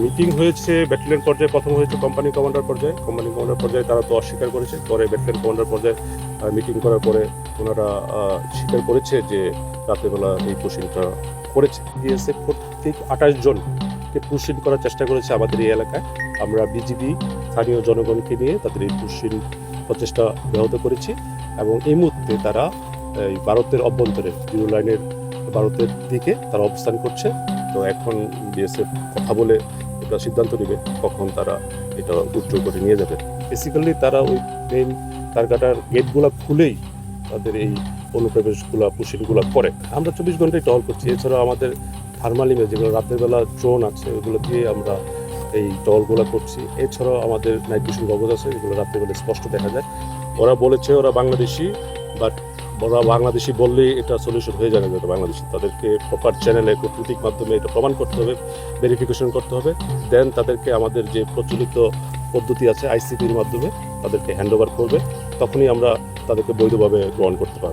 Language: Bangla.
মিটিং হয়েছে ব্যাটালিয়ন পর্যায়ে, প্রথম হয়েছে কোম্পানি কমান্ডার পর্যায়ে তারা তো অস্বীকার করেছে। পরে ব্যাটালিয়ন কমান্ডার পর্যায়ে মিটিং করার পরে ওনারা স্বীকার করেছে যে রাতেরবেলা এই পুশিংটা করেছে। বিএসএফ প্রত্যেক 28 জনকে পুশিং করার চেষ্টা করেছে আমাদের এই এলাকায়। আমরা বিজিবি স্থানীয় জনগণকে নিয়ে তাদের এই পুশিং প্রচেষ্টা ব্যাহত করেছি এবং এই মুহূর্তে তারা এই ভারতের অভ্যন্তরে জিরো লাইনের ভারতের দিকে তারা অবস্থান করছে। তো এখন বিএসএফ কথা বলে এটা সিদ্ধান্ত নেবে কখন তারা এটা উইথড্র করে নিয়ে যাবে। বেসিক্যালি তারা ওই মেইন তারকাটার গেটগুলো খুলেই তাদের এই অনুপ্রবেশগুলো পুশিংগুলো করে। আমরা 24 ঘন্টায় টহল করছি। এছাড়াও আমাদের থার্মালিমে যেগুলো রাতের বেলা ড্রোন আছে ওগুলো দিয়ে আমরা এই টহলগুলো করছি। এছাড়াও আমাদের নাইট ভিশন গগল আছে, এগুলো রাতের বেলা স্পষ্ট দেখা যায়। ওরা বলেছে ওরা বাংলাদেশি, বাট ওরা বাংলাদেশি বললেই এটা সলিউশন হয়ে যাবে না। বাংলাদেশি তাদেরকে প্রপার চ্যানেলে কূটনৈতিক মাধ্যমে এটা প্রমাণ করতে হবে, ভেরিফিকেশন করতে হবে। দেন তাদেরকে আমাদের যে প্রচলিত পদ্ধতি আছে আইসিপির মাধ্যমে তাদেরকে হ্যান্ড ওভার করবে, তখনই আমরা তাদেরকে বৈধভাবে গ্রহণ করতে পারবো।